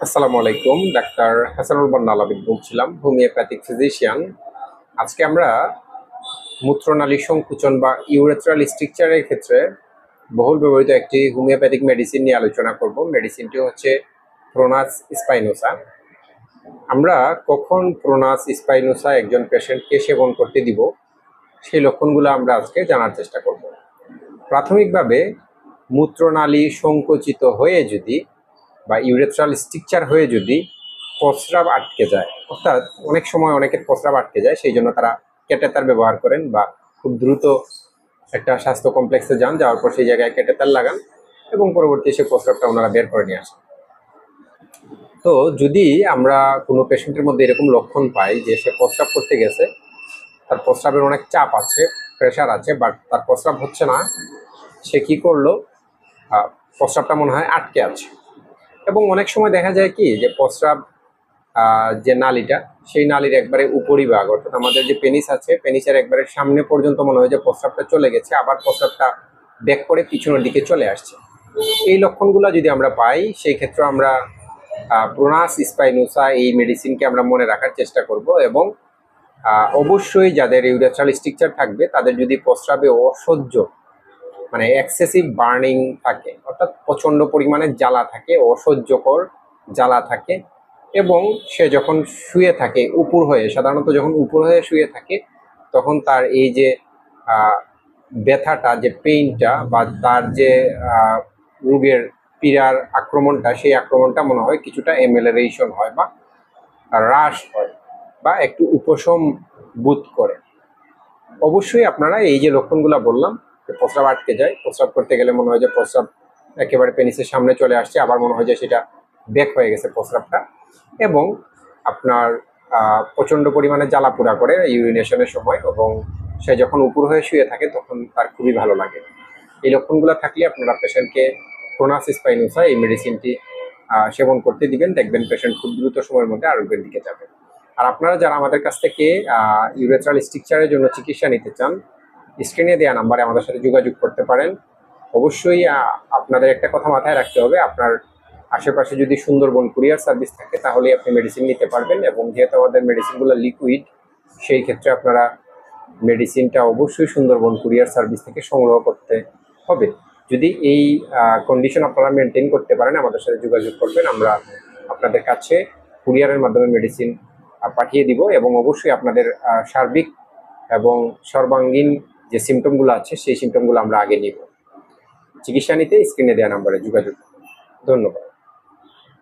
আসসালামু আলাইকুম। ডাক্তার হাসানুল বন্না আলাবিদ বলছিলাম, হোমিওপ্যাথিক ফিজিশিয়ান। আজকে আমরা মূত্রনালী সংকুচন বা ইউরেথ্রাল স্ট্রিকচারের ক্ষেত্রে বহুল ব্যবহৃত একটি হোমিওপ্যাথিক মেডিসিন নিয়ে আলোচনা করব। মেডিসিনটি হচ্ছে প্রোনাস স্পাইনোসা। আমরা কখন প্রোনাস স্পাইনোসা একজন পেশেন্টকে সেবন করতে দিব, সেই লক্ষণগুলো আমরা আজকে জানার চেষ্টা করব। প্রাথমিকভাবে মূত্রনালী সংকুচিত হয়ে যদি বা ইউরেথ্রাল স্ট্রিকচার হয়ে যদি প্রস্রাব আটকে যায়, অর্থাৎ অনেক সময় অনেকের প্রস্রাব আটকে যায়, সেই জন্য তারা ক্যাটেটার ব্যবহার করেন বা খুব দ্রুত একটা স্বাস্থ্য কমপ্লেক্সে যাওয়ার পর সেই জায়গায় ক্যাটেটার লাগান এবং পরবর্তী সে প্রস্রাবটা ওনারা বের করে নিয়ে আসেন। তো যদি আমরা কোনো পেশেন্টের মধ্যে এরকম লক্ষণ পাই যে সে প্রস্রাব করতে গেছে, তার প্রস্রাবের অনেক চাপ আছে, প্রেশার আছে, বাট তার প্রস্রাব হচ্ছে না, সে কি করলো, প্রস্রাবটা মনে হয় আটকে আছে। এবং অনেক সময় দেখা যায় কি যে প্রস্রাব যে নালীটা, সেই নালীর একবারে উপরিভাগ, অর্থাৎ আমাদের যে পেনিস আছে, পেনিসের একবারে সামনে পর্যন্ত মনে হয় যে প্রস্রাবটা চলে গেছে, আবার প্রস্রাবটা ব্যাক করে পিছনের দিকে চলে আসছে। এই লক্ষণগুলো যদি আমরা পাই, সেই ক্ষেত্রে আমরা প্রোনাস স্পাইনোসা এই মেডিসিনকে আমরা মনে রাখার চেষ্টা করব। এবং অবশ্যই যাদের ইউরেথ্রাল স্ট্রিকচার থাকবে, তাদের যদি প্রস্রাবে অসহ্য মানে এক্সেসিভ বার্নিং থাকে, অর্থাৎ প্রচন্ড পরিমাণে জ্বালা থাকে, অসহ্যকর জ্বালা থাকে, এবং সে যখন শুয়ে থাকে উপর হয়ে, সাধারণত যখন উপর হয়ে শুয়ে থাকে, তখন তার এই যে ব্যথাটা, যে পেইনটা বা তার যে রোগের পীড়ার আক্রমণটা, সেই আক্রমণটা মনে হয় কিছুটা এমেলারেশন হয় বা হ্রাস হয় বা একটু উপশম বোধ করে। অবশ্যই আপনারা এই যে লক্ষণগুলো বললাম, যে প্রস্রাব আটকে যায়, প্রস্রাব করতে গেলে মনে হয় যে প্রস্রাব একেবারে পেনিসের সামনে চলে আসছে, আবার মনে হয় যে সেটা ব্যাক হয়ে গেছে প্রস্রাবটা, এবং আপনার প্রচন্ড পরিমাণে জ্বালা পোড়া করে ইউরিনেশনের সময়, এবং সে যখন উপর হয়ে শুয়ে থাকে তখন তার খুবই ভালো লাগে। এই লক্ষণগুলো থাকলে আপনারা পেশেন্টকে প্রোনাস স্পাইনোসা এই মেডিসিনটি সেবন করতে দিবেন, দেখবেন পেশেন্ট খুব দ্রুত সময়ের মধ্যে আরোগ্যের দিকে যাবে। আর আপনারা যারা আমাদের কাছ থেকে ইউরেথ্রাল স্ট্রিকচারের জন্য চিকিৎসা নিতে চান, স্ক্রিনে দেওয়া নাম্বারে আমাদের সাথে যোগাযোগ করতে পারেন। অবশ্যই আপনাদের একটা কথা মাথায় রাখতে হবে, আপনার আশেপাশে যদি সুন্দরবন কুরিয়ার সার্ভিস থাকে তাহলে আপনি মেডিসিন নিতে পারবেন, এবং যেহেতু আমাদের মেডিসিনগুলো লিকুইড, সেই ক্ষেত্রে আপনারা মেডিসিনটা অবশ্যই সুন্দরবন কুরিয়ার সার্ভিস থেকে সংগ্রহ করতে হবে। যদি এই কন্ডিশন আপনারা মেনটেন করতে পারেন, আমাদের সাথে যোগাযোগ করবেন, আমরা আপনাদের কাছে কুরিয়ারের মাধ্যমে মেডিসিন পাঠিয়ে দিব, এবং অবশ্যই আপনাদের সার্বিক এবং সর্বাঙ্গীন যে সিমটমগুলো আছে, সেই সিমটমগুলো আমরা আগে নিব। চিকিৎসা নিতে স্ক্রিনে দেওয়া নাম্বারে যোগাযোগ। ধন্যবাদ।